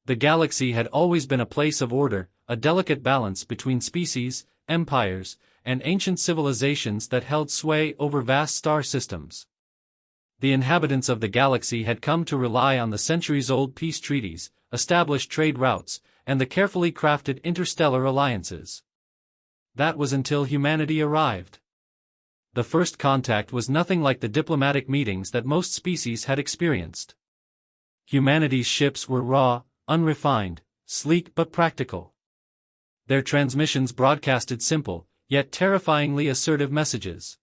The galaxy had always been a place of order, a delicate balance between species, empires, and ancient civilizations that held sway over vast star systems. The inhabitants of the galaxy had come to rely on the centuries-old peace treaties, established trade routes, and the carefully crafted interstellar alliances. That was until humanity arrived. The first contact was nothing like the diplomatic meetings that most species had experienced. Humanity's ships were raw, unrefined, sleek but practical. Their transmissions broadcasted simple, yet terrifyingly assertive messages.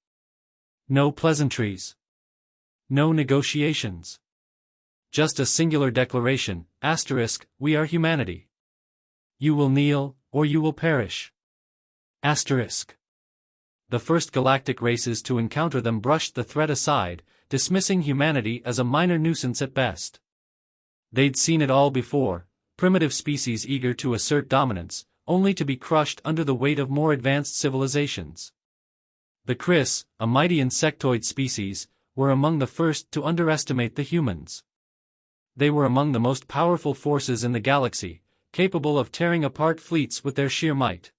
No pleasantries. No negotiations. Just a singular declaration, *, we are humanity. You will kneel, or you will perish. *. The first galactic races to encounter them brushed the threat aside, dismissing humanity as a minor nuisance at best. They'd seen it all before, primitive species eager to assert dominance, only to be crushed under the weight of more advanced civilizations. The Chris, a mighty insectoid species, were among the first to underestimate the humans. They were among the most powerful forces in the galaxy, capable of tearing apart fleets with their sheer might.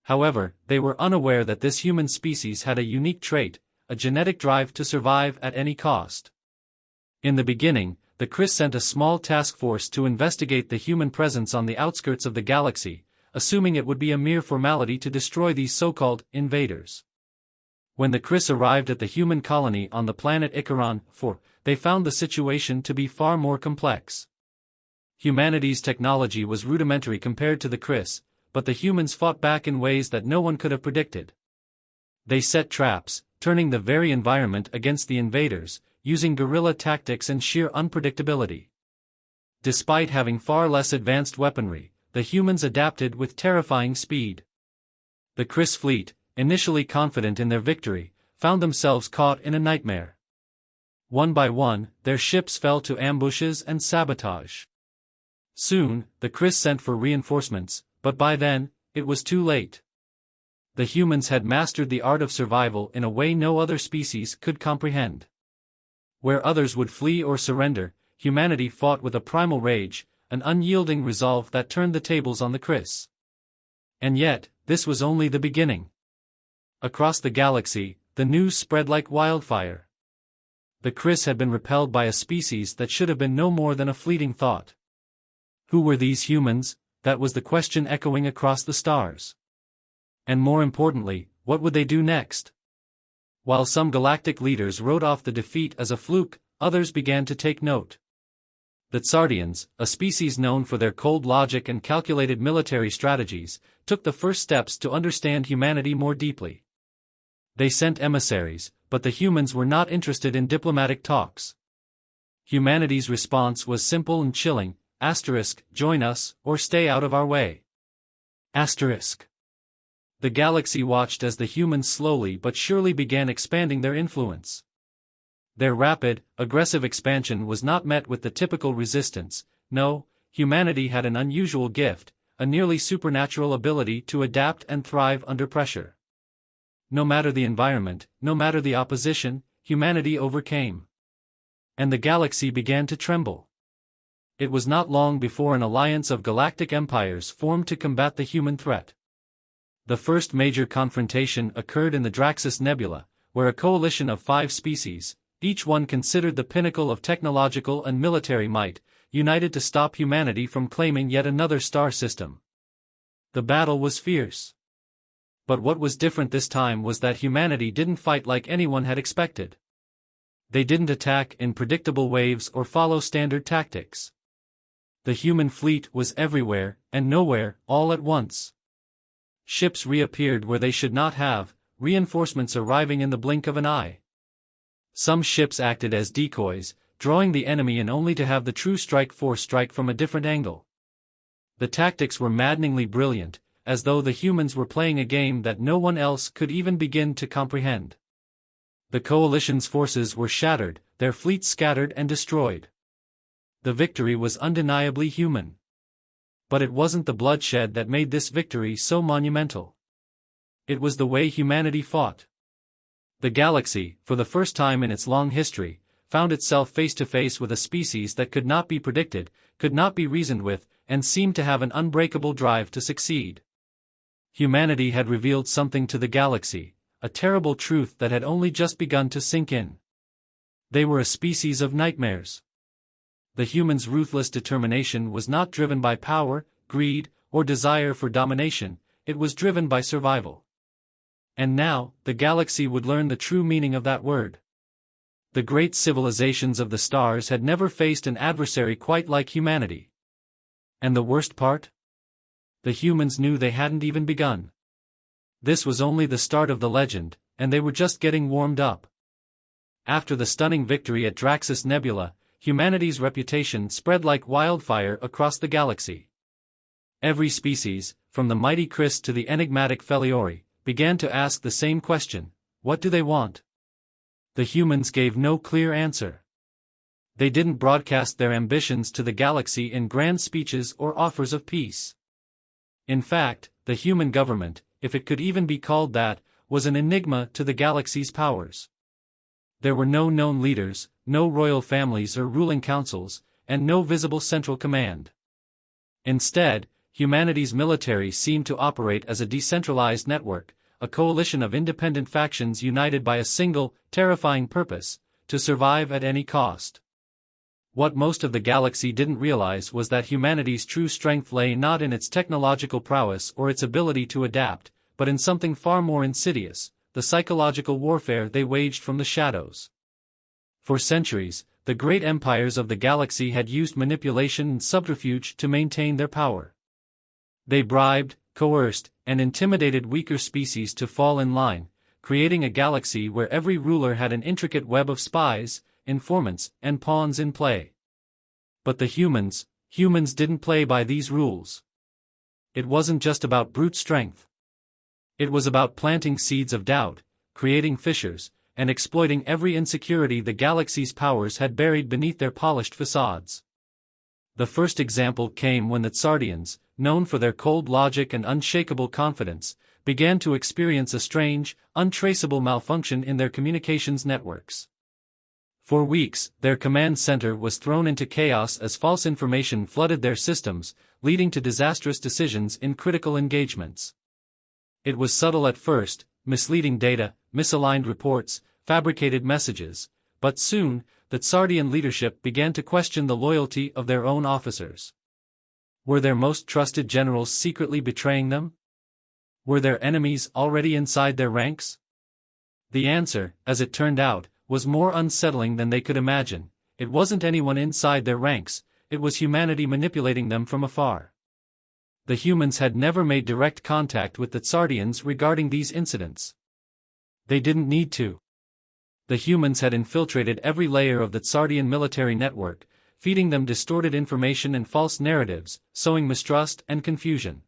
However, they were unaware that this human species had a unique trait, a genetic drive to survive at any cost. In the beginning, the Chris sent a small task force to investigate the human presence on the outskirts of the galaxy, assuming it would be a mere formality to destroy these so-called invaders. When the Chris arrived at the human colony on the planet Icaron, they found the situation to be far more complex. Humanity's technology was rudimentary compared to the Chris, but the humans fought back in ways that no one could have predicted. They set traps, turning the very environment against the invaders, using guerrilla tactics and sheer unpredictability. Despite having far less advanced weaponry, the humans adapted with terrifying speed. The Chris fleet, initially confident in their victory, found themselves caught in a nightmare. One by one, their ships fell to ambushes and sabotage. Soon, the Chris sent for reinforcements, but by then, it was too late. The humans had mastered the art of survival in a way no other species could comprehend. Where others would flee or surrender, humanity fought with a primal rage, an unyielding resolve that turned the tables on the Chris. And yet, this was only the beginning. Across the galaxy, the news spread like wildfire. The Chris had been repelled by a species that should have been no more than a fleeting thought. Who were these humans? That was the question echoing across the stars. And more importantly, what would they do next? While some galactic leaders wrote off the defeat as a fluke, others began to take note. The Tsardians, a species known for their cold logic and calculated military strategies, took the first steps to understand humanity more deeply. They sent emissaries, but the humans were not interested in diplomatic talks. Humanity's response was simple and chilling, *, join us, or stay out of our way. *. The galaxy watched as the humans slowly but surely began expanding their influence. Their rapid, aggressive expansion was not met with the typical resistance. No, humanity had an unusual gift, a nearly supernatural ability to adapt and thrive under pressure. No matter the environment, no matter the opposition, humanity overcame. And the galaxy began to tremble. It was not long before an alliance of galactic empires formed to combat the human threat. The first major confrontation occurred in the Draxus Nebula, where a coalition of 5 species, each one considered the pinnacle of technological and military might, united to stop humanity from claiming yet another star system. The battle was fierce. But what was different this time was that humanity didn't fight like anyone had expected. They didn't attack in predictable waves or follow standard tactics. The human fleet was everywhere, and nowhere, all at once. Ships reappeared where they should not have, reinforcements arriving in the blink of an eye. Some ships acted as decoys, drawing the enemy in only to have the true strike force strike from a different angle. The tactics were maddeningly brilliant, as though the humans were playing a game that no one else could even begin to comprehend. The coalition's forces were shattered, their fleets scattered and destroyed. The victory was undeniably human. But it wasn't the bloodshed that made this victory so monumental. It was the way humanity fought. The galaxy, for the first time in its long history, found itself face to face with a species that could not be predicted, could not be reasoned with, and seemed to have an unbreakable drive to succeed. Humanity had revealed something to the galaxy, a terrible truth that had only just begun to sink in. They were a species of nightmares. The humans' ruthless determination was not driven by power, greed, or desire for domination, it was driven by survival. And now, the galaxy would learn the true meaning of that word. The great civilizations of the stars had never faced an adversary quite like humanity. And the worst part? The humans knew they hadn't even begun. This was only the start of the legend, and they were just getting warmed up. After the stunning victory at Draxus Nebula, humanity's reputation spread like wildfire across the galaxy. Every species, from the mighty Chris to the enigmatic Feliori, began to ask the same question: what do they want? The humans gave no clear answer. They didn't broadcast their ambitions to the galaxy in grand speeches or offers of peace. In fact, the human government, if it could even be called that, was an enigma to the galaxy's powers. There were no known leaders, no royal families or ruling councils, and no visible central command. Instead, humanity's military seemed to operate as a decentralized network, a coalition of independent factions united by a single, terrifying purpose: to survive at any cost. What most of the galaxy didn't realize was that humanity's true strength lay not in its technological prowess or its ability to adapt, but in something far more insidious: the psychological warfare they waged from the shadows. For centuries, the great empires of the galaxy had used manipulation and subterfuge to maintain their power. They bribed, coerced, and intimidated weaker species to fall in line, creating a galaxy where every ruler had an intricate web of spies, informants, and pawns in play. But the humans didn't play by these rules. It wasn't just about brute strength. It was about planting seeds of doubt, creating fissures, and exploiting every insecurity the galaxy's powers had buried beneath their polished facades. The first example came when the Tsardians, known for their cold logic and unshakable confidence, began to experience a strange, untraceable malfunction in their communications networks. For weeks, their command center was thrown into chaos as false information flooded their systems, leading to disastrous decisions in critical engagements. It was subtle at first: misleading data, misaligned reports, fabricated messages, but soon, the Tsardian leadership began to question the loyalty of their own officers. Were their most trusted generals secretly betraying them? Were their enemies already inside their ranks? The answer, as it turned out, was more unsettling than they could imagine. It wasn't anyone inside their ranks, it was humanity manipulating them from afar. The humans had never made direct contact with the Tsardians regarding these incidents. They didn't need to. The humans had infiltrated every layer of the Tsardian military network, feeding them distorted information and false narratives, sowing mistrust and confusion.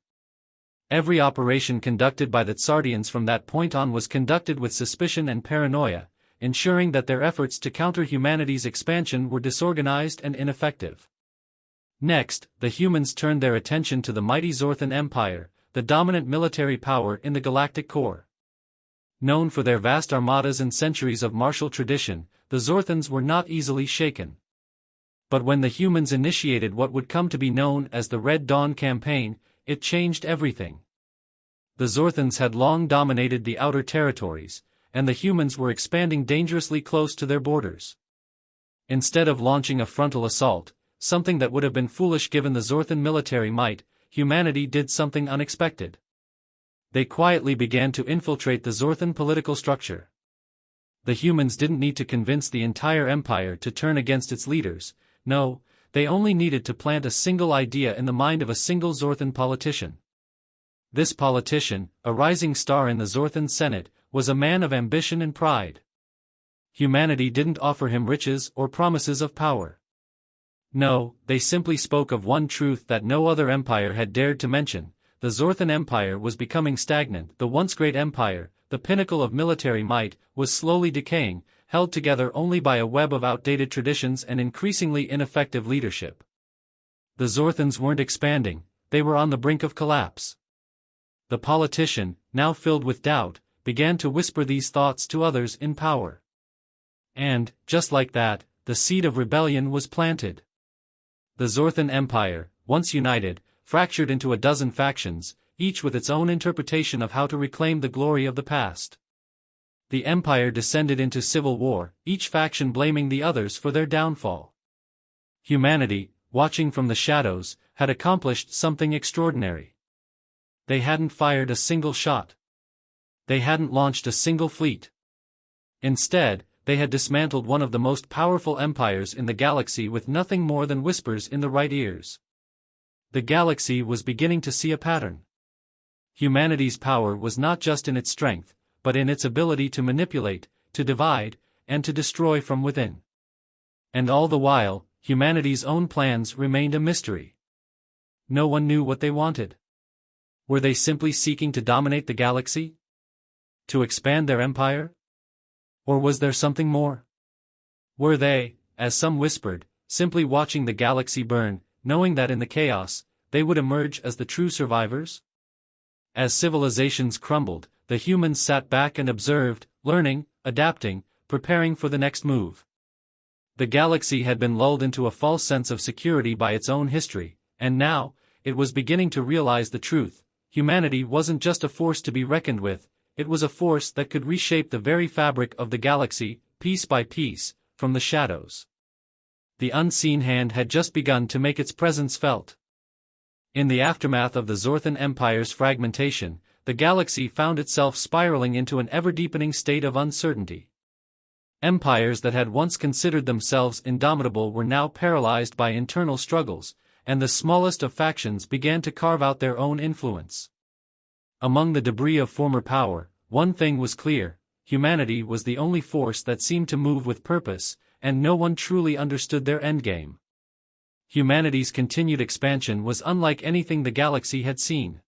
Every operation conducted by the Tsardians from that point on was conducted with suspicion and paranoia, ensuring that their efforts to counter humanity's expansion were disorganized and ineffective. Next, the humans turned their attention to the mighty Zorthan Empire, the dominant military power in the galactic core. Known for their vast armadas and centuries of martial tradition, the Zorthans were not easily shaken. But when the humans initiated what would come to be known as the Red Dawn Campaign, it changed everything. The Zorthans had long dominated the outer territories, and the humans were expanding dangerously close to their borders. Instead of launching a frontal assault, something that would have been foolish given the Zorthan military might, humanity did something unexpected. They quietly began to infiltrate the Zorthan political structure. The humans didn't need to convince the entire empire to turn against its leaders. No, they only needed to plant a single idea in the mind of a single Zorthan politician. This politician, a rising star in the Zorthan Senate, was a man of ambition and pride. Humanity didn't offer him riches or promises of power. No, they simply spoke of one truth that no other empire had dared to mention: the Zorthan Empire was becoming stagnant. The once great empire, the pinnacle of military might, was slowly decaying, held together only by a web of outdated traditions and increasingly ineffective leadership. The Zorthans weren't expanding, they were on the brink of collapse. The politician, now filled with doubt, began to whisper these thoughts to others in power. And, just like that, the seed of rebellion was planted. The Zorthan Empire, once united, fractured into a dozen factions, each with its own interpretation of how to reclaim the glory of the past. The empire descended into civil war, each faction blaming the others for their downfall. Humanity, watching from the shadows, had accomplished something extraordinary. They hadn't fired a single shot. They hadn't launched a single fleet. Instead, they had dismantled one of the most powerful empires in the galaxy with nothing more than whispers in the right ears. The galaxy was beginning to see a pattern. Humanity's power was not just in its strength, but in its ability to manipulate, to divide, and to destroy from within. And all the while, humanity's own plans remained a mystery. No one knew what they wanted. Were they simply seeking to dominate the galaxy? To expand their empire? Or was there something more? Were they, as some whispered, simply watching the galaxy burn, knowing that in the chaos, they would emerge as the true survivors? As civilizations crumbled, the humans sat back and observed, learning, adapting, preparing for the next move. The galaxy had been lulled into a false sense of security by its own history, and now, it was beginning to realize the truth. Humanity wasn't just a force to be reckoned with, it was a force that could reshape the very fabric of the galaxy, piece by piece, from the shadows. The unseen hand had just begun to make its presence felt. In the aftermath of the Zorthan Empire's fragmentation, the galaxy found itself spiraling into an ever-deepening state of uncertainty. Empires that had once considered themselves indomitable were now paralyzed by internal struggles, and the smallest of factions began to carve out their own influence. Among the debris of former power, one thing was clear: humanity was the only force that seemed to move with purpose, and no one truly understood their endgame. Humanity's continued expansion was unlike anything the galaxy had seen.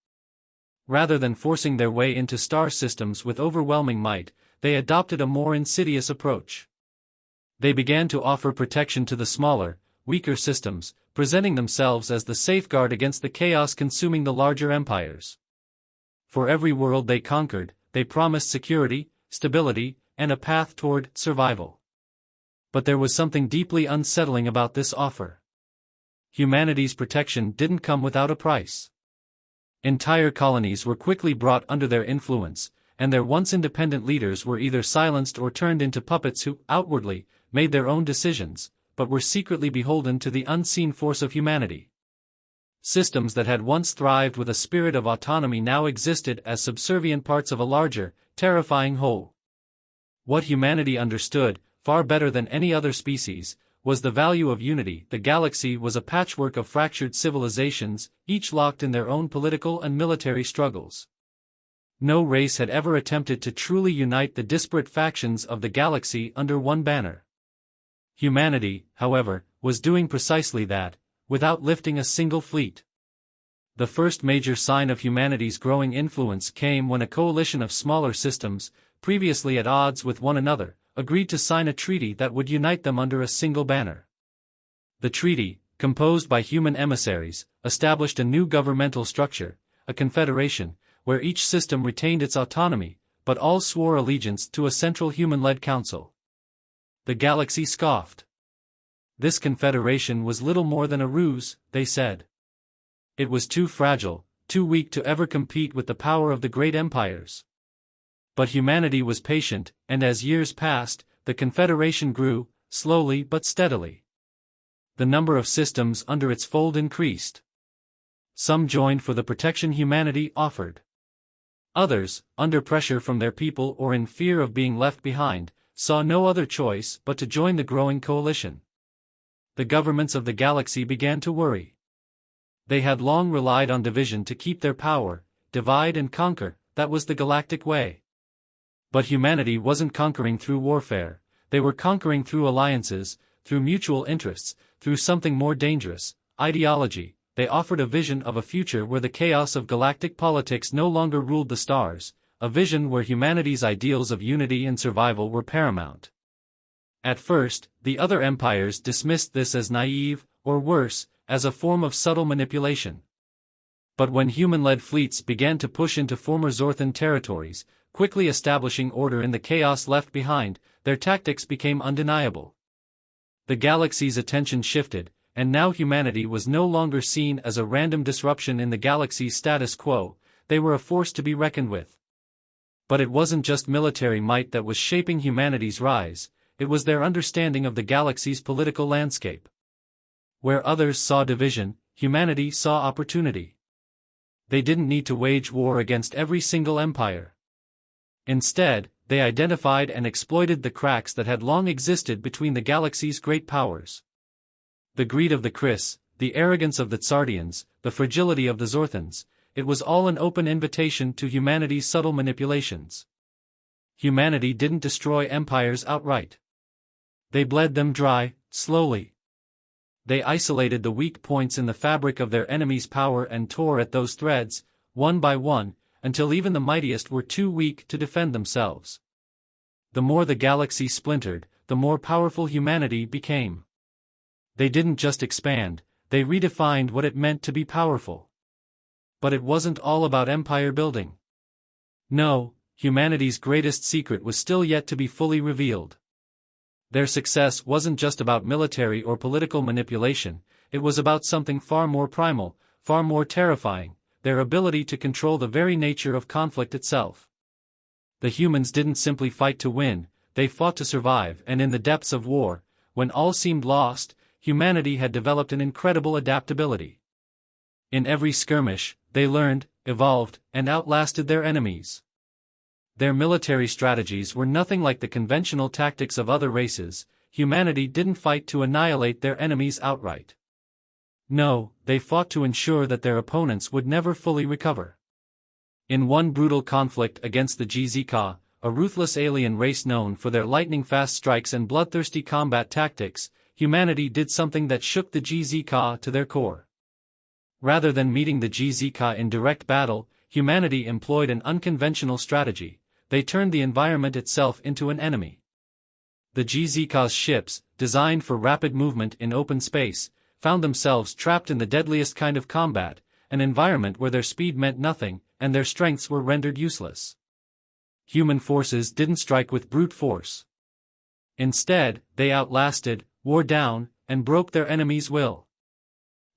Rather than forcing their way into star systems with overwhelming might, they adopted a more insidious approach. They began to offer protection to the smaller, weaker systems, presenting themselves as the safeguard against the chaos consuming the larger empires. For every world they conquered, they promised security, stability, and a path toward survival. But there was something deeply unsettling about this offer. Humanity's protection didn't come without a price. Entire colonies were quickly brought under their influence, and their once independent leaders were either silenced or turned into puppets who, outwardly, made their own decisions, but were secretly beholden to the unseen force of humanity. Systems that had once thrived with a spirit of autonomy now existed as subservient parts of a larger, terrifying whole. What humanity understood, far better than any other species, was the value of unity. The galaxy was a patchwork of fractured civilizations, each locked in their own political and military struggles. No race had ever attempted to truly unite the disparate factions of the galaxy under one banner. Humanity, however, was doing precisely that, without lifting a single fleet. The first major sign of humanity's growing influence came when a coalition of smaller systems, previously at odds with one another, agreed to sign a treaty that would unite them under a single banner. The treaty, composed by human emissaries, established a new governmental structure, a confederation, where each system retained its autonomy, but all swore allegiance to a central human-led council. The galaxy scoffed. This confederation was little more than a ruse, they said. It was too fragile, too weak to ever compete with the power of the great empires. But humanity was patient, and as years passed, the confederation grew, slowly but steadily. The number of systems under its fold increased. Some joined for the protection humanity offered. Others, under pressure from their people or in fear of being left behind, saw no other choice but to join the growing coalition. The governments of the galaxy began to worry. They had long relied on division to keep their power. Divide and conquer, that was the galactic way. But humanity wasn't conquering through warfare, they were conquering through alliances, through mutual interests, through something more dangerous, ideology. They offered a vision of a future where the chaos of galactic politics no longer ruled the stars, a vision where humanity's ideals of unity and survival were paramount. At first, the other empires dismissed this as naive, or worse, as a form of subtle manipulation. But when human-led fleets began to push into former Zorthan territories, quickly establishing order in the chaos left behind, their tactics became undeniable. The galaxy's attention shifted, and now humanity was no longer seen as a random disruption in the galaxy's status quo. They were a force to be reckoned with. But it wasn't just military might that was shaping humanity's rise, it was their understanding of the galaxy's political landscape. Where others saw division, humanity saw opportunity. They didn't need to wage war against every single empire. Instead, they identified and exploited the cracks that had long existed between the galaxy's great powers. The greed of the Chris, the arrogance of the Tsardians, the fragility of the Zorthans, it was all an open invitation to humanity's subtle manipulations. Humanity didn't destroy empires outright. They bled them dry, slowly. They isolated the weak points in the fabric of their enemy's power and tore at those threads, one by one, until even the mightiest were too weak to defend themselves. The more the galaxy splintered, the more powerful humanity became. They didn't just expand, they redefined what it meant to be powerful. But it wasn't all about empire building. No, humanity's greatest secret was still yet to be fully revealed. Their success wasn't just about military or political manipulation, it was about something far more primal, far more terrifying, their ability to control the very nature of conflict itself. The humans didn't simply fight to win, they fought to survive, and in the depths of war, when all seemed lost, humanity had developed an incredible adaptability. In every skirmish, they learned, evolved, and outlasted their enemies. Their military strategies were nothing like the conventional tactics of other races. Humanity didn't fight to annihilate their enemies outright. No, they fought to ensure that their opponents would never fully recover. In one brutal conflict against the GZK, a ruthless alien race known for their lightning-fast strikes and bloodthirsty combat tactics, humanity did something that shook the GZK to their core. Rather than meeting the GZK in direct battle, humanity employed an unconventional strategy. They turned the environment itself into an enemy. The GZK's ships, designed for rapid movement in open space, found themselves trapped in the deadliest kind of combat, an environment where their speed meant nothing, and their strengths were rendered useless. Human forces didn't strike with brute force. Instead, they outlasted, wore down, and broke their enemy's will.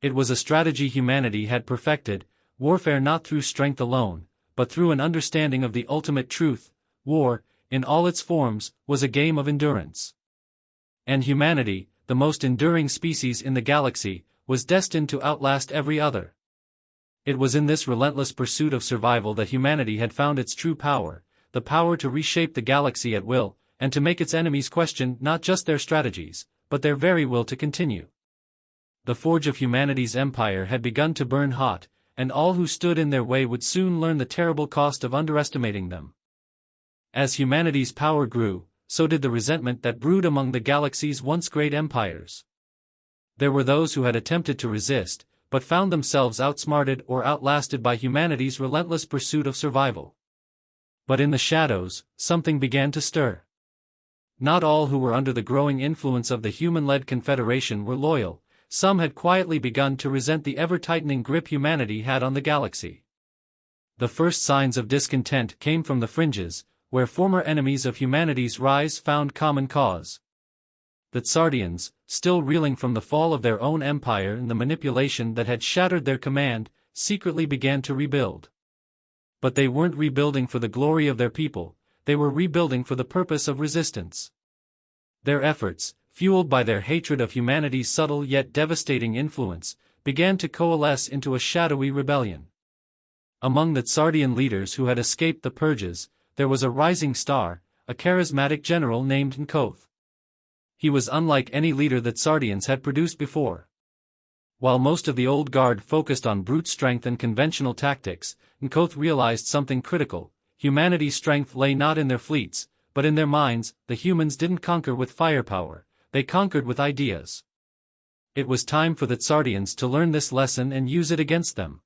It was a strategy humanity had perfected, warfare not through strength alone, but through an understanding of the ultimate truth. War, in all its forms, was a game of endurance. And humanity, the most enduring species in the galaxy, was destined to outlast every other. It was in this relentless pursuit of survival that humanity had found its true power, the power to reshape the galaxy at will, and to make its enemies question not just their strategies, but their very will to continue. The forge of humanity's empire had begun to burn hot, and all who stood in their way would soon learn the terrible cost of underestimating them. As humanity's power grew, so did the resentment that brewed among the galaxy's once great empires. There were those who had attempted to resist, but found themselves outsmarted or outlasted by humanity's relentless pursuit of survival. But in the shadows, something began to stir. Not all who were under the growing influence of the human-led confederation were loyal. Some had quietly begun to resent the ever-tightening grip humanity had on the galaxy. The first signs of discontent came from the fringes, where former enemies of humanity's rise found common cause. The Tsardians, still reeling from the fall of their own empire and the manipulation that had shattered their command, secretly began to rebuild. But they weren't rebuilding for the glory of their people, they were rebuilding for the purpose of resistance. Their efforts, fueled by their hatred of humanity's subtle yet devastating influence, began to coalesce into a shadowy rebellion. Among the Tsardian leaders who had escaped the purges, there was a rising star, a charismatic general named Nkoth. He was unlike any leader the Tsardians had produced before. While most of the old guard focused on brute strength and conventional tactics, Nkoth realized something critical: humanity's strength lay not in their fleets, but in their minds. The humans didn't conquer with firepower. They conquered with ideas. It was time for the Tsardians to learn this lesson and use it against them.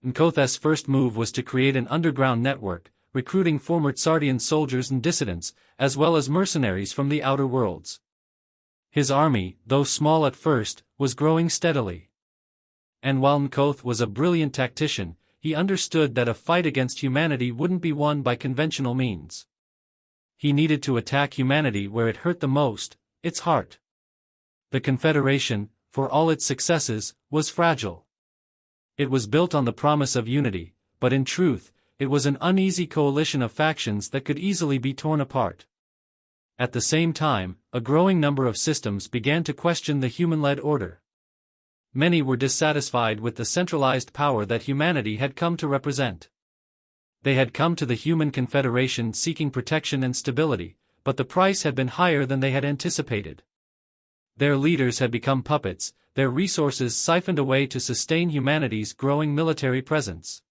Nkoth's first move was to create an underground network, recruiting former Tsardian soldiers and dissidents, as well as mercenaries from the outer worlds. His army, though small at first, was growing steadily. And while Nkoth was a brilliant tactician, he understood that a fight against humanity wouldn't be won by conventional means. He needed to attack humanity where it hurt the most, its heart. The Confederation, for all its successes, was fragile. It was built on the promise of unity, but in truth, it was an uneasy coalition of factions that could easily be torn apart. At the same time, a growing number of systems began to question the human-led order. Many were dissatisfied with the centralized power that humanity had come to represent. They had come to the Human Confederation seeking protection and stability, but the price had been higher than they had anticipated. Their leaders had become puppets, their resources siphoned away to sustain humanity's growing military presence.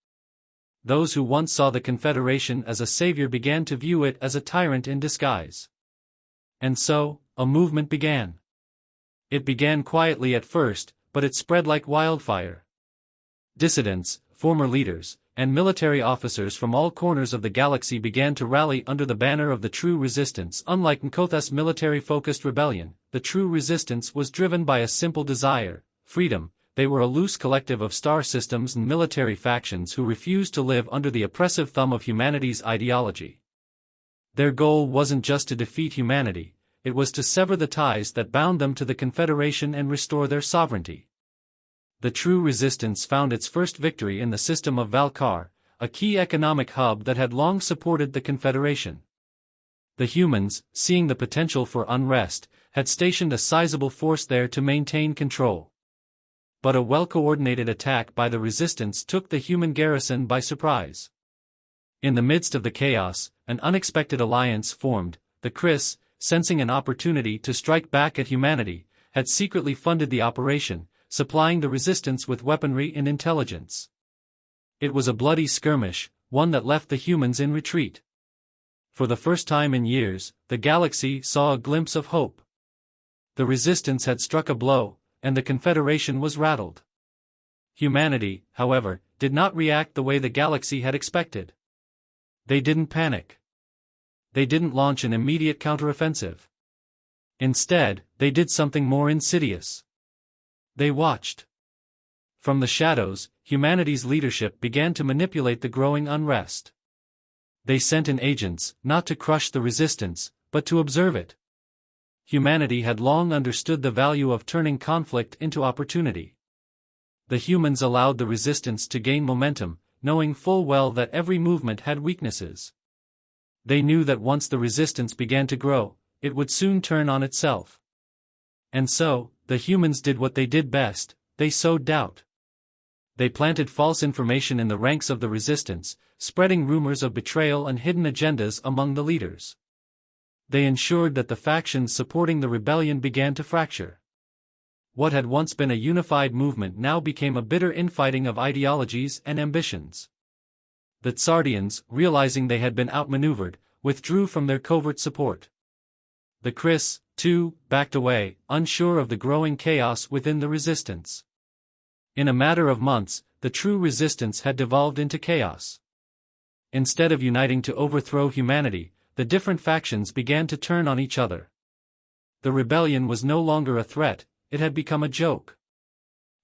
Those who once saw the Confederation as a savior began to view it as a tyrant in disguise. And so, a movement began. It began quietly at first, but it spread like wildfire. Dissidents, former leaders, and military officers from all corners of the galaxy began to rally under the banner of the True Resistance. Unlike Nkotha's military-focused rebellion, the True Resistance was driven by a simple desire: freedom. They were a loose collective of star systems and military factions who refused to live under the oppressive thumb of humanity's ideology. Their goal wasn't just to defeat humanity, it was to sever the ties that bound them to the Confederation and restore their sovereignty. The True Resistance found its first victory in the system of Valkar, a key economic hub that had long supported the Confederation. The humans, seeing the potential for unrest, had stationed a sizable force there to maintain control. But a well-coordinated attack by the Resistance took the human garrison by surprise. In the midst of the chaos, an unexpected alliance formed. The Chris, sensing an opportunity to strike back at humanity, had secretly funded the operation, supplying the Resistance with weaponry and intelligence. It was a bloody skirmish, one that left the humans in retreat. For the first time in years, the galaxy saw a glimpse of hope. The Resistance had struck a blow, and the Confederation was rattled. Humanity, however, did not react the way the galaxy had expected. They didn't panic. They didn't launch an immediate counteroffensive. Instead, they did something more insidious. They watched. From the shadows, humanity's leadership began to manipulate the growing unrest. They sent in agents, not to crush the Resistance, but to observe it. Humanity had long understood the value of turning conflict into opportunity. The humans allowed the Resistance to gain momentum, knowing full well that every movement had weaknesses. They knew that once the Resistance began to grow, it would soon turn on itself. And so, the humans did what they did best: they sowed doubt. They planted false information in the ranks of the Resistance, spreading rumors of betrayal and hidden agendas among the leaders. They ensured that the factions supporting the rebellion began to fracture. What had once been a unified movement now became a bitter infighting of ideologies and ambitions. The Tsardians, realizing they had been outmaneuvered, withdrew from their covert support. The Chris, too, backed away, unsure of the growing chaos within the Resistance. In a matter of months, the True Resistance had devolved into chaos. Instead of uniting to overthrow humanity, the different factions began to turn on each other. The rebellion was no longer a threat, it had become a joke.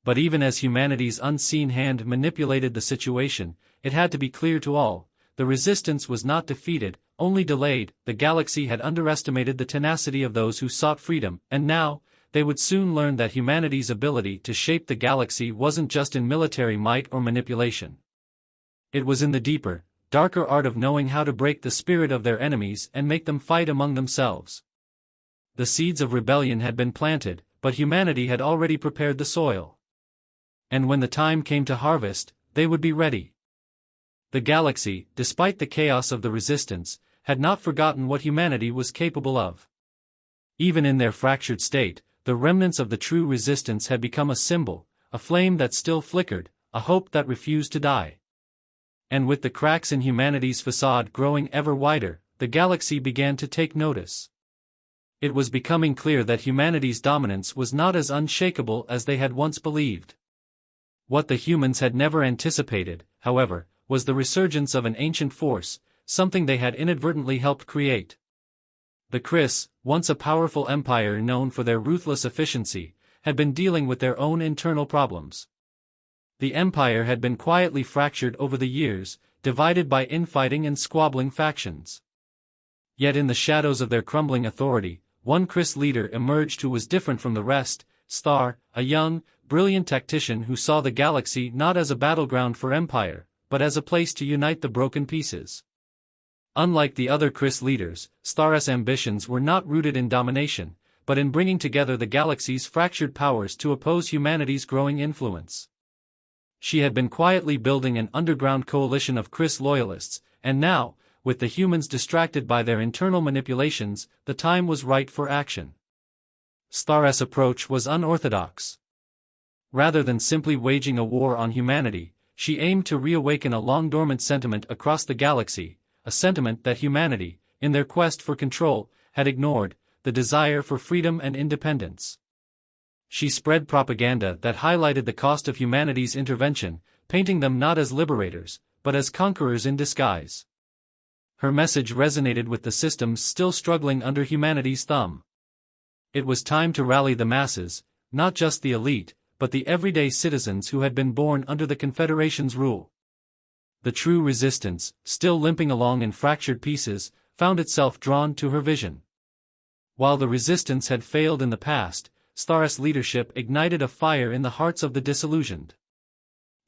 But even as humanity's unseen hand manipulated the situation, it had to be clear to all: the Resistance was not defeated, only delayed. The galaxy had underestimated the tenacity of those who sought freedom, and now, they would soon learn that humanity's ability to shape the galaxy wasn't just in military might or manipulation. It was in the deeper, darker art of knowing how to break the spirit of their enemies and make them fight among themselves. The seeds of rebellion had been planted, but humanity had already prepared the soil. And when the time came to harvest, they would be ready. The galaxy, despite the chaos of the Resistance, had not forgotten what humanity was capable of. Even in their fractured state, the remnants of the True Resistance had become a symbol, a flame that still flickered, a hope that refused to die. And with the cracks in humanity's facade growing ever wider, the galaxy began to take notice. It was becoming clear that humanity's dominance was not as unshakable as they had once believed. What the humans had never anticipated, however, was the resurgence of an ancient force, something they had inadvertently helped create. The Chris, once a powerful empire known for their ruthless efficiency, had been dealing with their own internal problems. The empire had been quietly fractured over the years, divided by infighting and squabbling factions. Yet in the shadows of their crumbling authority, one Chris leader emerged who was different from the rest, Star, a young, brilliant tactician who saw the galaxy not as a battleground for Empire, but as a place to unite the broken pieces. Unlike the other Chris leaders, Star's ambitions were not rooted in domination, but in bringing together the galaxy's fractured powers to oppose humanity's growing influence. She had been quietly building an underground coalition of Chris loyalists, and now, with the humans distracted by their internal manipulations, the time was right for action. Star's approach was unorthodox. Rather than simply waging a war on humanity, she aimed to reawaken a long-dormant sentiment across the galaxy, a sentiment that humanity, in their quest for control, had ignored, the desire for freedom and independence. She spread propaganda that highlighted the cost of humanity's intervention, painting them not as liberators, but as conquerors in disguise. Her message resonated with the systems still struggling under humanity's thumb. It was time to rally the masses, not just the elite, but the everyday citizens who had been born under the Confederation's rule. The true resistance, still limping along in fractured pieces, found itself drawn to her vision. While the resistance had failed in the past, Star's leadership ignited a fire in the hearts of the disillusioned.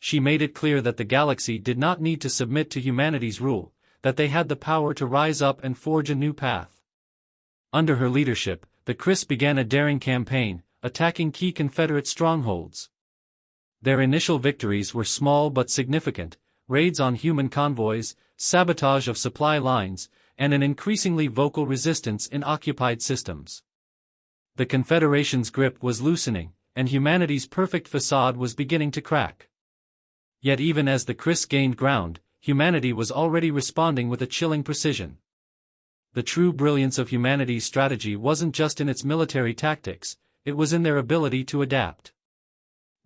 She made it clear that the galaxy did not need to submit to humanity's rule, that they had the power to rise up and forge a new path. Under her leadership, the Chris began a daring campaign, attacking key Confederate strongholds. Their initial victories were small but significant: raids on human convoys, sabotage of supply lines, and an increasingly vocal resistance in occupied systems. The Confederation's grip was loosening, and humanity's perfect facade was beginning to crack. Yet even as the Chris gained ground, humanity was already responding with a chilling precision. The true brilliance of humanity's strategy wasn't just in its military tactics, it was in their ability to adapt.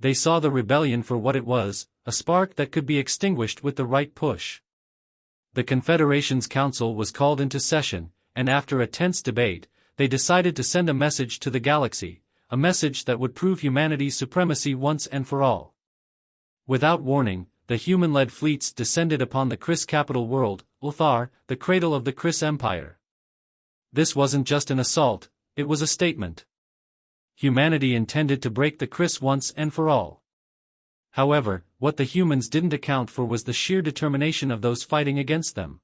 They saw the rebellion for what it was, a spark that could be extinguished with the right push. The Confederation's council was called into session, and after a tense debate, they decided to send a message to the galaxy, a message that would prove humanity's supremacy once and for all. Without warning, the human-led fleets descended upon the Chris capital world, Ulthar, the cradle of the Chris Empire. This wasn't just an assault, it was a statement. Humanity intended to break the Chris once and for all. However, what the humans didn't account for was the sheer determination of those fighting against them.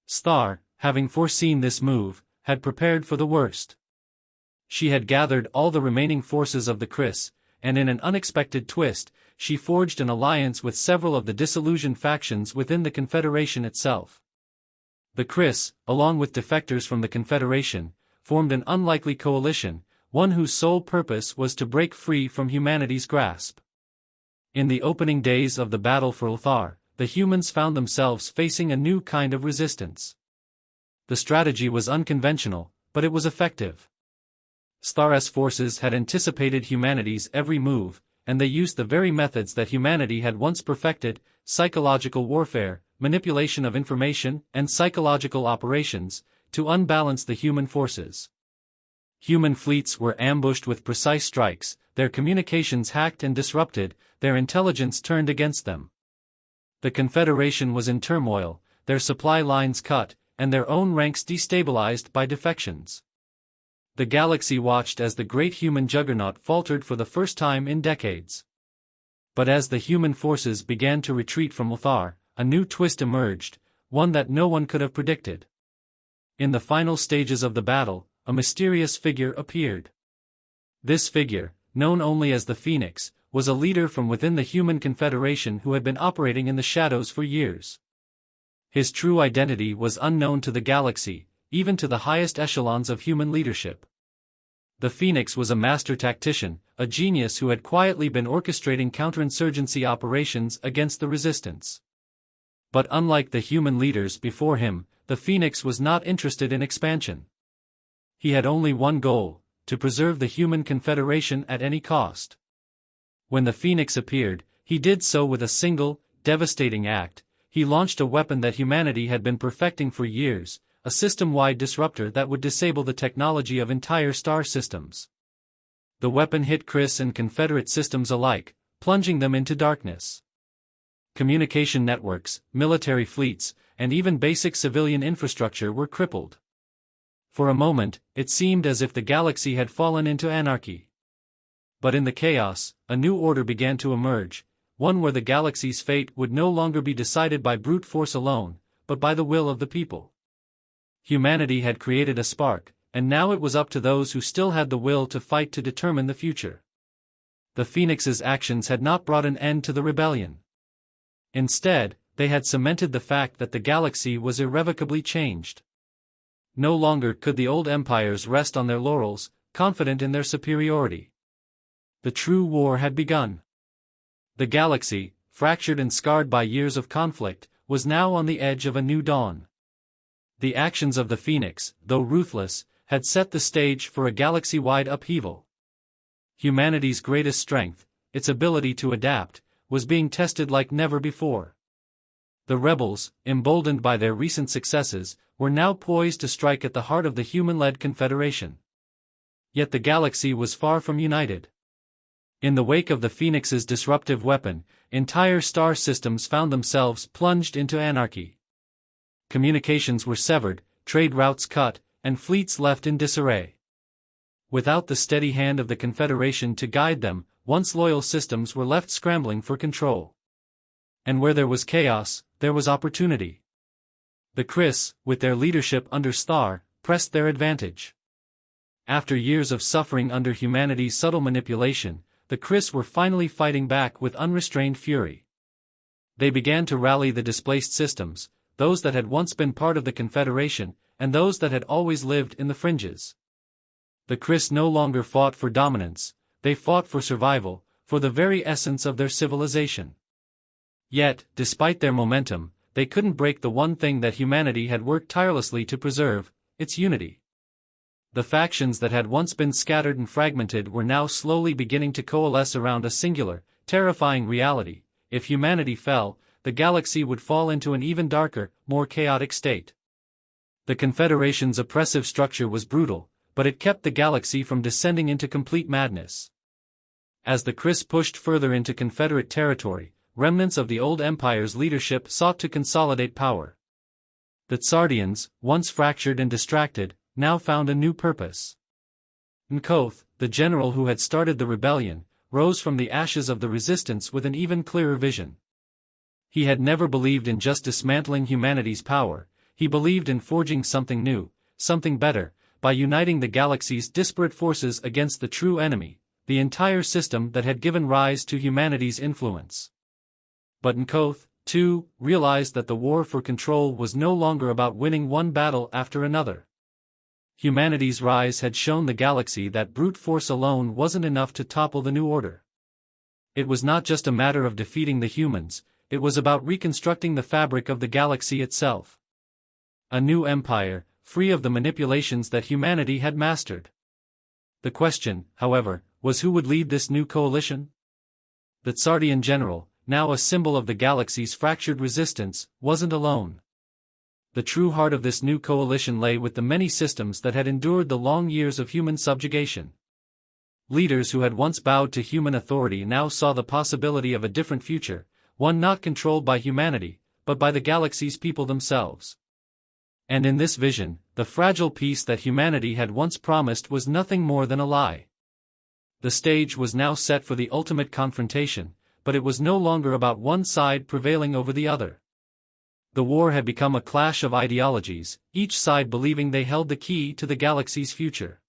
Star, having foreseen this move, had prepared for the worst. She had gathered all the remaining forces of the Chris, and in an unexpected twist, she forged an alliance with several of the disillusioned factions within the Confederation itself. The Chris, along with defectors from the Confederation, formed an unlikely coalition, one whose sole purpose was to break free from humanity's grasp. In the opening days of the battle for Ulthar, the humans found themselves facing a new kind of resistance. The strategy was unconventional, but it was effective. Star's forces had anticipated humanity's every move, and they used the very methods that humanity had once perfected: psychological warfare, manipulation of information, and psychological operations, to unbalance the human forces. Human fleets were ambushed with precise strikes, their communications hacked and disrupted, their intelligence turned against them. The Confederation was in turmoil, their supply lines cut, and their own ranks destabilized by defections. The galaxy watched as the great human juggernaut faltered for the first time in decades. But as the human forces began to retreat from Ulthar, a new twist emerged, one that no one could have predicted. In the final stages of the battle, a mysterious figure appeared. This figure, known only as the Phoenix, was a leader from within the human confederation who had been operating in the shadows for years. His true identity was unknown to the galaxy, even to the highest echelons of human leadership. The Phoenix was a master tactician, a genius who had quietly been orchestrating counterinsurgency operations against the resistance. But unlike the human leaders before him, the Phoenix was not interested in expansion. He had only one goal: to preserve the human confederation at any cost. When the Phoenix appeared, he did so with a single, devastating act. He launched a weapon that humanity had been perfecting for years, a system-wide disruptor that would disable the technology of entire star systems. The weapon hit Chris and Confederate systems alike, plunging them into darkness. Communication networks, military fleets, and even basic civilian infrastructure were crippled. For a moment, it seemed as if the galaxy had fallen into anarchy. But in the chaos, a new order began to emerge, one where the galaxy's fate would no longer be decided by brute force alone, but by the will of the people. Humanity had created a spark, and now it was up to those who still had the will to fight to determine the future. The Phoenix's actions had not brought an end to the rebellion. Instead, they had cemented the fact that the galaxy was irrevocably changed. No longer could the old empires rest on their laurels, confident in their superiority. The true war had begun. The galaxy, fractured and scarred by years of conflict, was now on the edge of a new dawn. The actions of the Phoenix, though ruthless, had set the stage for a galaxy-wide upheaval. Humanity's greatest strength, its ability to adapt, was being tested like never before. The rebels, emboldened by their recent successes, were now poised to strike at the heart of the human-led Confederation. Yet the galaxy was far from united. In the wake of the Phoenix's disruptive weapon, entire star systems found themselves plunged into anarchy. Communications were severed, trade routes cut, and fleets left in disarray. Without the steady hand of the Confederation to guide them, once loyal systems were left scrambling for control. And where there was chaos, there was opportunity. The Chris, with their leadership under Star, pressed their advantage. After years of suffering under humanity's subtle manipulation, the Chris were finally fighting back with unrestrained fury. They began to rally the displaced systems, those that had once been part of the Confederation, and those that had always lived in the fringes. The Chris no longer fought for dominance, they fought for survival, for the very essence of their civilization. Yet, despite their momentum, they couldn't break the one thing that humanity had worked tirelessly to preserve, its unity. The factions that had once been scattered and fragmented were now slowly beginning to coalesce around a singular, terrifying reality: if humanity fell, the galaxy would fall into an even darker, more chaotic state. The Confederation's oppressive structure was brutal, but it kept the galaxy from descending into complete madness. As the Chris pushed further into Confederate territory, remnants of the old empire's leadership sought to consolidate power. The Tsardians, once fractured and distracted, now found a new purpose. Nkoth, the general who had started the rebellion, rose from the ashes of the resistance with an even clearer vision. He had never believed in just dismantling humanity's power, he believed in forging something new, something better, by uniting the galaxy's disparate forces against the true enemy, the entire system that had given rise to humanity's influence. But Nkoth, too, realized that the war for control was no longer about winning one battle after another. Humanity's rise had shown the galaxy that brute force alone wasn't enough to topple the new order. It was not just a matter of defeating the humans, it was about reconstructing the fabric of the galaxy itself. A new empire, free of the manipulations that humanity had mastered. The question, however, was who would lead this new coalition? The Tsardian general, now a symbol of the galaxy's fractured resistance, wasn't alone. The true heart of this new coalition lay with the many systems that had endured the long years of human subjugation. Leaders who had once bowed to human authority now saw the possibility of a different future, one not controlled by humanity, but by the galaxy's people themselves. And in this vision, the fragile peace that humanity had once promised was nothing more than a lie. The stage was now set for the ultimate confrontation, but it was no longer about one side prevailing over the other. The war had become a clash of ideologies, each side believing they held the key to the galaxy's future.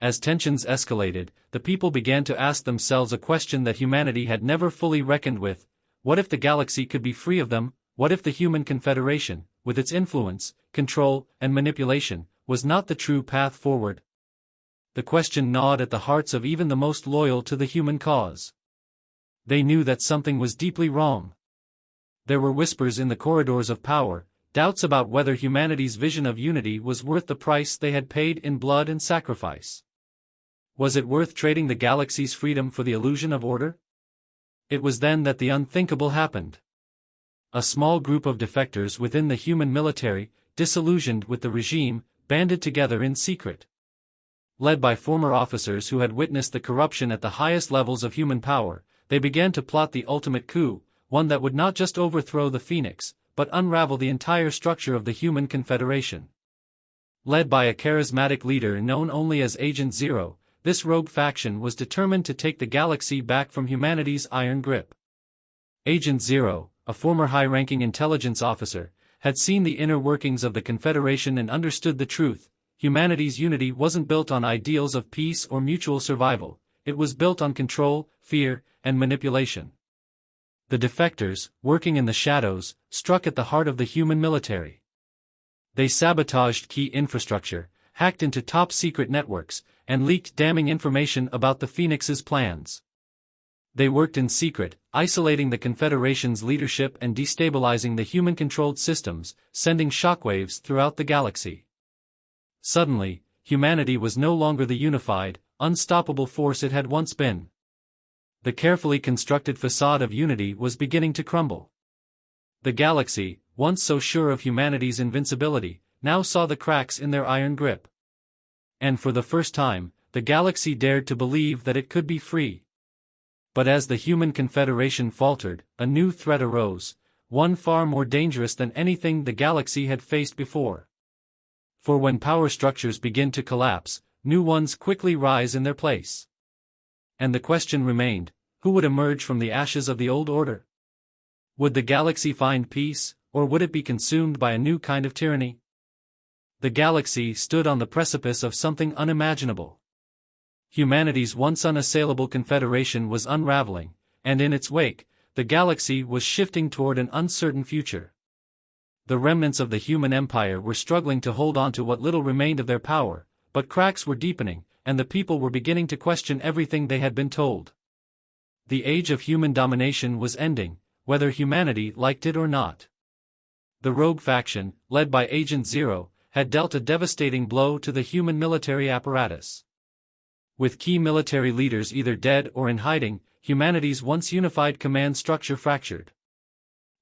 As tensions escalated, the people began to ask themselves a question that humanity had never fully reckoned with: what if the galaxy could be free of them? What if the human confederation, with its influence, control, and manipulation, was not the true path forward? The question gnawed at the hearts of even the most loyal to the human cause. They knew that something was deeply wrong. There were whispers in the corridors of power, doubts about whether humanity's vision of unity was worth the price they had paid in blood and sacrifice. Was it worth trading the galaxy's freedom for the illusion of order? It was then that the unthinkable happened. A small group of defectors within the human military, disillusioned with the regime, banded together in secret. Led by former officers who had witnessed the corruption at the highest levels of human power, they began to plot the ultimate coup, one that would not just overthrow the Phoenix, but unravel the entire structure of the human confederation. Led by a charismatic leader known only as Agent Zero, this rogue faction was determined to take the galaxy back from humanity's iron grip. Agent Zero, a former high-ranking intelligence officer, had seen the inner workings of the Confederation and understood the truth: humanity's unity wasn't built on ideals of peace or mutual survival, it was built on control, fear, and manipulation. The defectors, working in the shadows, struck at the heart of the human military. They sabotaged key infrastructure, hacked into top-secret networks, and leaked damning information about the Phoenix's plans. They worked in secret, isolating the Confederation's leadership and destabilizing the human-controlled systems, sending shockwaves throughout the galaxy. Suddenly, humanity was no longer the unified, unstoppable force it had once been. The carefully constructed facade of unity was beginning to crumble. The galaxy, once so sure of humanity's invincibility, now saw the cracks in their iron grip. And for the first time, the galaxy dared to believe that it could be free. But as the human confederation faltered, a new threat arose, one far more dangerous than anything the galaxy had faced before. For when power structures begin to collapse, new ones quickly rise in their place. And the question remained: who would emerge from the ashes of the old order? Would the galaxy find peace, or would it be consumed by a new kind of tyranny? The galaxy stood on the precipice of something unimaginable. Humanity's once unassailable confederation was unraveling, and in its wake, the galaxy was shifting toward an uncertain future. The remnants of the human empire were struggling to hold on to what little remained of their power, but cracks were deepening, and the people were beginning to question everything they had been told. The age of human domination was ending, whether humanity liked it or not. The rogue faction, led by Agent Zero, had dealt a devastating blow to the human military apparatus. With key military leaders either dead or in hiding, humanity's once unified command structure fractured.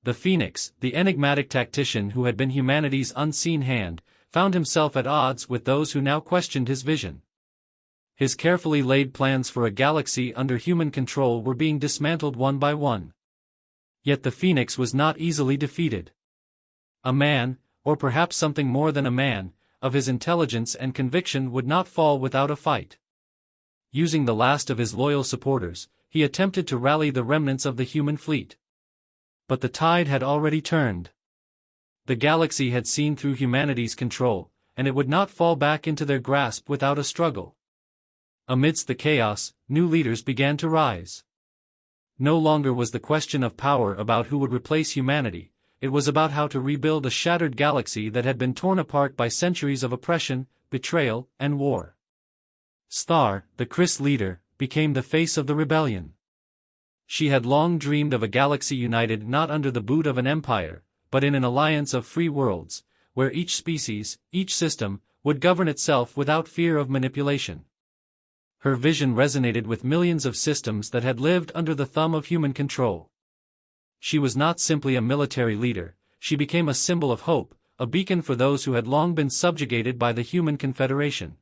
The Phoenix, the enigmatic tactician who had been humanity's unseen hand, found himself at odds with those who now questioned his vision. His carefully laid plans for a galaxy under human control were being dismantled one by one. Yet the Phoenix was not easily defeated. A man, or perhaps something more than a man, of his intelligence and conviction would not fall without a fight. Using the last of his loyal supporters, he attempted to rally the remnants of the human fleet. But the tide had already turned. The galaxy had seen through humanity's control, and it would not fall back into their grasp without a struggle. Amidst the chaos, new leaders began to rise. No longer was the question of power about who would replace humanity, it was about how to rebuild a shattered galaxy that had been torn apart by centuries of oppression, betrayal, and war. Star, the Chris leader, became the face of the rebellion. She had long dreamed of a galaxy united not under the boot of an empire, but in an alliance of free worlds, where each species, each system, would govern itself without fear of manipulation. Her vision resonated with millions of systems that had lived under the thumb of human control. She was not simply a military leader, she became a symbol of hope, a beacon for those who had long been subjugated by the human confederation.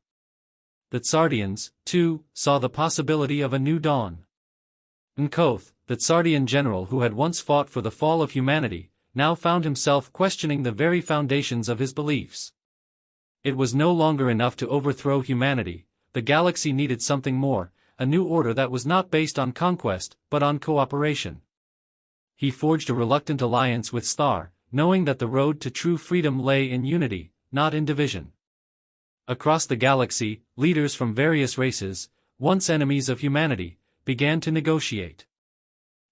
The Tsardians, too, saw the possibility of a new dawn. Nkoth, the Tsardian general who had once fought for the fall of humanity, now found himself questioning the very foundations of his beliefs. It was no longer enough to overthrow humanity, the galaxy needed something more, a new order that was not based on conquest, but on cooperation. He forged a reluctant alliance with Star, knowing that the road to true freedom lay in unity, not in division. Across the galaxy, leaders from various races, once enemies of humanity, began to negotiate.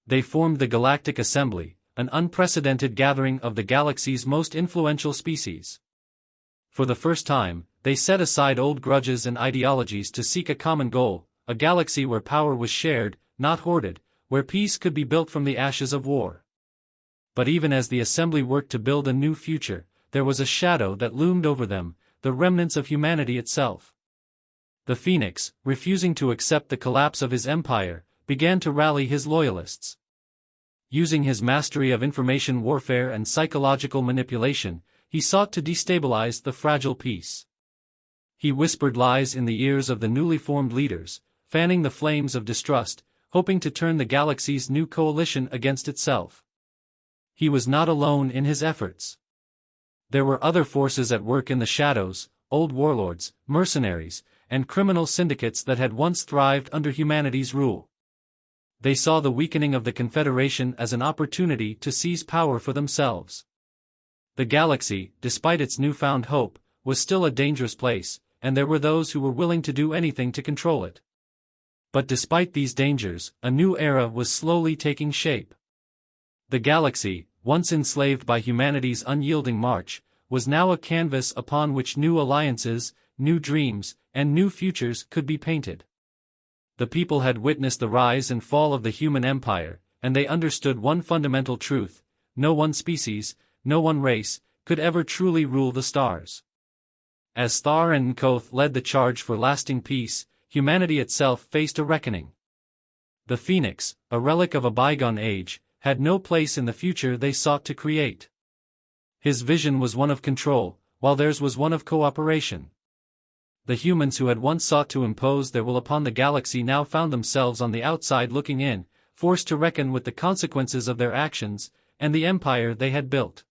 They formed the Galactic Assembly, an unprecedented gathering of the galaxy's most influential species. For the first time, they set aside old grudges and ideologies to seek a common goal, a galaxy where power was shared, not hoarded, where peace could be built from the ashes of war. But even as the Assembly worked to build a new future, there was a shadow that loomed over them, the remnants of humanity itself. The Phoenix, refusing to accept the collapse of his empire, began to rally his loyalists. Using his mastery of information warfare and psychological manipulation, he sought to destabilize the fragile peace. He whispered lies in the ears of the newly formed leaders, fanning the flames of distrust, hoping to turn the galaxy's new coalition against itself. He was not alone in his efforts. There were other forces at work in the shadows, old warlords, mercenaries, and criminal syndicates that had once thrived under humanity's rule. They saw the weakening of the Confederation as an opportunity to seize power for themselves. The galaxy, despite its newfound hope, was still a dangerous place, and there were those who were willing to do anything to control it. But despite these dangers, a new era was slowly taking shape. The galaxy, once enslaved by humanity's unyielding march, was now a canvas upon which new alliances, new dreams, and new futures could be painted. The people had witnessed the rise and fall of the human empire, and they understood one fundamental truth: no one species, no one race, could ever truly rule the stars. As Thar and Nkoth led the charge for lasting peace, humanity itself faced a reckoning. The Phoenix, a relic of a bygone age, had no place in the future they sought to create. His vision was one of control, while theirs was one of cooperation. The humans who had once sought to impose their will upon the galaxy now found themselves on the outside looking in, forced to reckon with the consequences of their actions, and the empire they had built.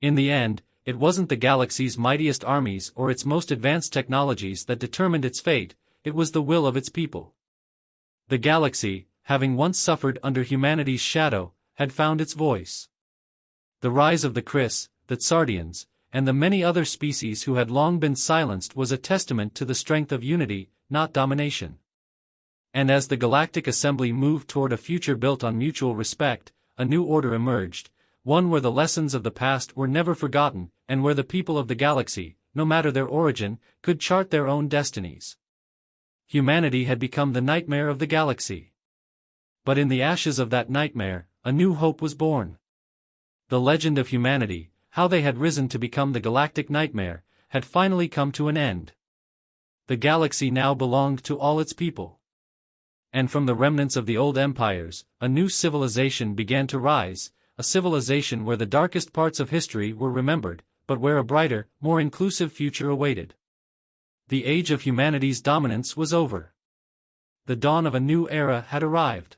In the end, it wasn't the galaxy's mightiest armies or its most advanced technologies that determined its fate, it was the will of its people. The galaxy, having once suffered under humanity's shadow, had found its voice. The rise of the Chris, the Tsardians, and the many other species who had long been silenced was a testament to the strength of unity, not domination. And as the Galactic Assembly moved toward a future built on mutual respect, a new order emerged, one where the lessons of the past were never forgotten, and where the people of the galaxy, no matter their origin, could chart their own destinies. Humanity had become the nightmare of the galaxy. But in the ashes of that nightmare, a new hope was born. The legend of humanity, how they had risen to become the galactic nightmare, had finally come to an end. The galaxy now belonged to all its people. And from the remnants of the old empires, a new civilization began to rise, a civilization where the darkest parts of history were remembered, but where a brighter, more inclusive future awaited. The age of humanity's dominance was over. The dawn of a new era had arrived.